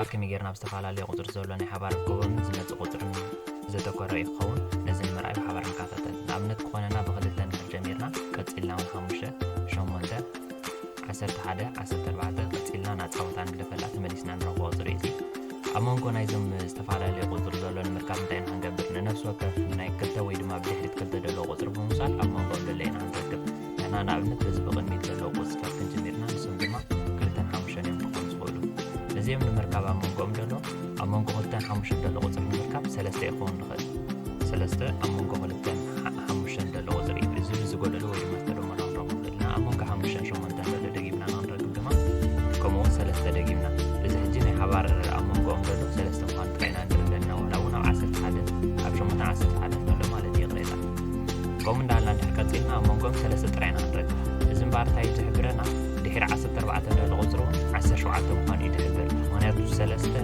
ምንባር ከመይ ጌርና ብዝተፈላለየ ቁፅሪ ዘሎ ናይ ሓባር ክቦም ዝመፅእ ቁፅሪ ዘተኮረ ይኸውን ነዚ ንምርኣይ ብሓባር ንከታተል ንኣብነት ክኾነና ብክልተ ንድሕር ጀሚርና ቀፂልና እውን 5 8 11 14 ቀፂልና ናፃወታ ንግደፈላ ተመሊስና ንረክቦ ቁፅሪ እዩ ኣብ መንጎ ናይዞም ዝተፈላለዩ ቁፅሪ ዘሎ ንምርካብ እንታይ ኢና ክንገብር ንነፍሲ ወከፍ ናይ ክልተ ወይ ድማ ብድሕሪት ክልተ ዘለዎ ቁፅሪ ብምውሳድ ኣብ መንጎ ደለይና ንረክብ ንሕና ንኣብነት በዚ ብቕድሚት ዘለዎ ቁፅርታት ክንጅሚርና ንሶም ድማ 2 5 እዮም ክኾኑ ዝኽእሉ እዚኦም ንምርካብ ኣብ መንጎኦም ደሎ ኣብ መንጎ 2 5 ደሎ ቁፅሪ ንምርካብ 3 ይኸውን ንኽእል 3 ኣብ መንጎ 2 5 ደሎ ቁፅሪ እዩ እዚ ብዝጎደሎ ወይ ድማ ዝተደመሮ ክንረኽቦ ንኽእልና ኣብ መንጎ 5 8 ደሎ ደጊምና ንረክብ ድማ ከምኡ 3 ደጊምና እዚ ሕጂ ናይ ሓባር ኣብ መንጎኦም ደሎ 3 ምዃኑ ጥራይና ንርኢ ኣለና ዋላ እውን ኣብ 11 ኣብ 8 11 ደሎ ማለት እዩ ቅሬታ ከምኡ እንዳሃልና እንድሕር ቀፂልና ኣብ መንጎኦም 3 ጥራይና ንረክብ እዚ እምበር እንታይ እዩ ዝሕብረና ድሕሪ 14 ደሎ ቁፅሪ እውን 17 ምዃኑ እዩ ዝሕብር ምክንያቱ 3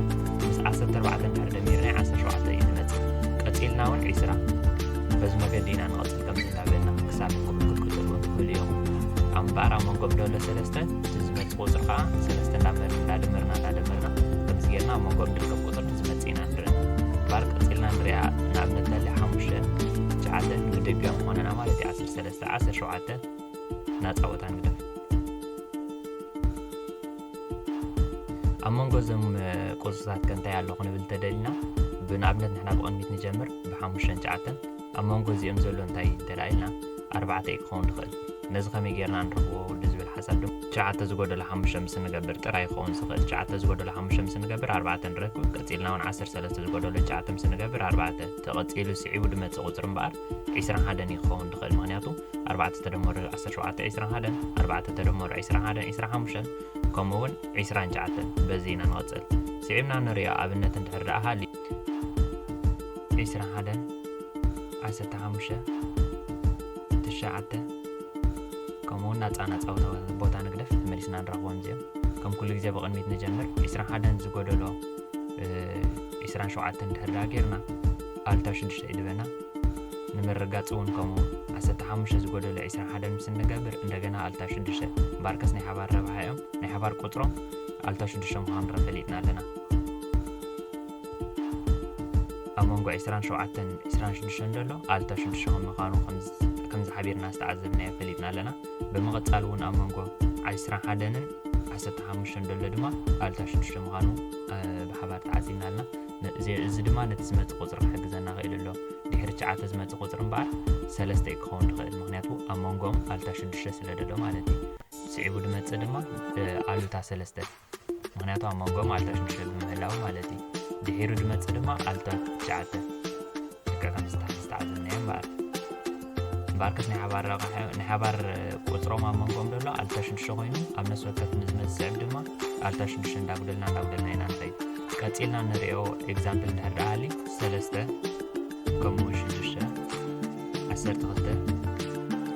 ምስ 14 እንድሕር ደሚርና 17 እዩ ዝመፅእ ቀፂልና እውን 20 በዚ መገዲ ኢና ንቐፅል ከምዚ እንዳበልና ክሳብ ክቅፅሉ ትኽእሉ እዮም ኣብ እምበር ኣብ መንጎኦም ደሎ 3 እቲ ዝመፅእ ቁፅሪ ከዓ 3 እንዳደመርና ከምዚ ጌርና ኣብ መንጎኦም ዝርከብ ቁፅሪ ዝመፅእ ኢና ንርኢ እምበር ቀፂልና ንሪኣ ንኣብነት ለለ 5 9 ንግደግያ ምኾነና ማለት እዩ 13 17 ናፃወታ ንግደፍ ኣብ መንጎ እዞም ቁፅርታት ከንታይ ኣሎ ክንብል ተደሊና ብንኣብነት ንሕና ብቕድሚት ንጀምር ብ5 9 ኣብ መንጎ እዚኦም ዘሎ እንታይ ተላኢልና 4 ክኸውን ንኽእል ነዚ ከመይ ጌርና ንረኽቦ ውዲ ዝብል ሓሳብ ድማ 9 ዝጎደሎ 5 ምስ ንገብር ጥራይ ክኸውን ዝኽእል 9 ዝጎደሎ 5 ምስ ንገብር 4 ንረክብ ቀፂልና እውን 13 ዝጎደሎ 9 ምስ ንገብር 4 ተቐፂሉ ስዒቡ ድመፅእ ቁፅሪ እምበኣር 21 ይኸውን ንኽእል ምክንያቱ 4 ተደመሩ 17 21 4 ተደመሩ 21 25 ከምኡውን 29 በዚ ኢና ንቐፅል ስዒብና ንሪኦ ኣብነት እንድሕር ደኣ ሃሊ 21 15 9 ከምኡውን ናፃወታ ቦታ ንግደፍ ተመሊስና ንረኽቦም እዚኦም ከም ኩሉ ግዜ ብቕድሚት ንጀምር 21 ዝጎደሎ 27 እንድሕር ደኣ ጌርና ኣልታ 6 ይድበና ንምርጋፅ እውን ከምኡ 15 ዝጎደሎ 21 ምስ ንገብር እንደገና ኣልታ 6 እምበርከስ ናይ ሓባር ረብሓ እዮም ናይ ሓባር ቁፅሮም ኣልታ 6 ምዃኑ ረፈሊጥና ኣለና ኣብ መንጎ 27 26 ደሎ ኣልታ 6 ምዃኑ ከምዚ ሓቢርና ዝተዓዘብናዮ ፈሊጥና ኣለና ብምቕፃል እውን ኣብ መንጎ 21ን 15 ደሎ ድማ ኣልታ 6 ምዃኑ ብሓባር ተዓዚብና ኣለና እዚ ድማ ነቲ ዝመፅእ ቁፅሪ ክሕግዘና ክእል ኣሎ ድሕሪ 9 ዝመፅእ ቁፅሪ እምበኣር 3 ክኸውን ንኽእል ምክንያቱ ኣብ መንጎኦም ኣልታ 6 ስለ ደሎ ማለት እዩ ስዒቡ ድመፅእ ድማ ኣልታ 3 ምክንያቱ ኣብ መንጎኦም ኣልታ 6 ብምህላው ማለት እዩ ድሒሩ ድመፅእ ድማ ኣልታ 9 ከም ዝተዓዘብናዮ እምበኣርከስ ናይ ሓባር ቁፅሮም ኣብ መንጎኦም ደሎ ኣልታ 6 ኮይኑ ኣብ ነፍሲ ወከፍ ንዝመፅእ ድማ ኣልታ 6 እንዳጉደልና ኢና ንኸይድ ቀፂልና ንሪኦ ኤግዛምፕል እንድሕር ደኣ ሃሊ 3 ከምኡ 6 12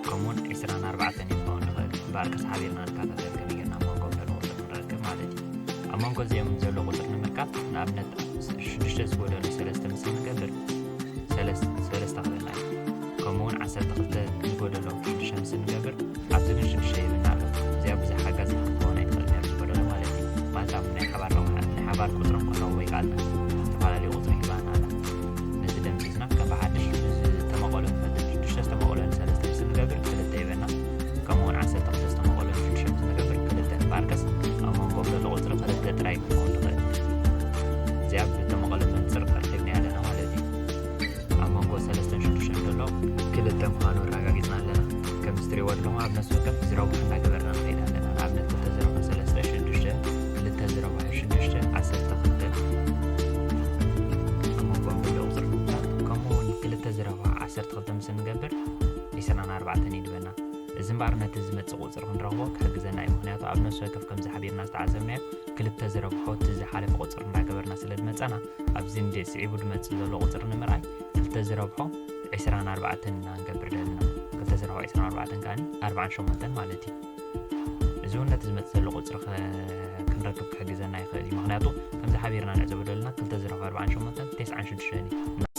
ከምኡውን 24 ይኸውን ንኽእል እምበኣርከስ ሓቢርና ንከታተል ከመይ ጌርና ኣብ መንጎኦም ደሎ ቁፅሪ ንረክብ ማለት እዩ ኣብ መንጎ እዚኦም ዘሎ ቁፅሪ ንምርካብ ንኣብነት 6 ዝጎደሎ 3 ምስ ንገብር 3 ክበልና እዩ ከምኡውን 12 ዝጎደሎ 6 ምስ ንገብር ኣብቲ ግን 6 ይብልና ኣሎ እዚኣ ብዙሕ ሓጋዝ ክኸውን ኣይትኽእልን እያ ዝጎደሎ ማለት እዩ ማለት ኣብ ናይ ሓባር ቁፅሮም ክንረኽቦ ይከኣልና ዝተፈላለዩ ቁፅሪ ሂባና ኣላ ነዚ ደምሲስና ከም ብሓድሽ ዝተመቐሎ ንፈልጥ 6 ዝተመቐሎ 3 ምስ ንገብር 2 ይበና ከምኡውን 12 ዝተመቐሎ 6 ምስ ንገብር 2 እምበኣርከስ ኣብ መንጎኦም ዘሎ ቁፅሪ 2 ጥራይ ክኸውን ትኽእል እዚኣ ብተመቐሎ መንፅር ቀሪብና ኣለና ማለት እዩ ኣብ መንጎ 3 6 ደሎ 2 ምዃኑ ኣረጋጊፅና ኣለና ከም ዝትሪእዎ ኣለኹም ኣብ ነፍሲ ወከፍ ዝረብሑ እንዳገበርና ንኸይድ ኣለና ንኣብነት 2 0 3 6 2 0 6 12 ኣብ መንጎኦም ዘሎ ቁፅሪ ከምኡውን 2 0 12 ምስ ንገብር 24 ይድበና እዚ እምበኣር ነቲ ዝመፅእ ቁፅሪ ክንረኽቦ ክሕግዘና እዩ ምክንያቱ ኣብ ነፍሲ ወከፍ ከምዚ ሓቢርና ዝተዓዘብናዮ 2 0 እቲ ዝሓለፈ ቁፅሪ እንዳገበርና ስለ ድመፀና ኣብዚ እንደ ስዒቡ ድመፅእ ዘሎ ቁፅሪ ንምርኣይ 2 0 24 ኢና ንገብር ዘለና 2 0 24 ከዓኒ 48 ማለት እዩ እዚ እውን ነቲ ዝመፅእ ዘሎ ቁፅሪ ክንረክብ ክሕግዘና ይኽእል እዩ ምክንያቱ ከምዚ ሓቢርና ንዕዘቦ ዘለና 2 0 48 96 እዩ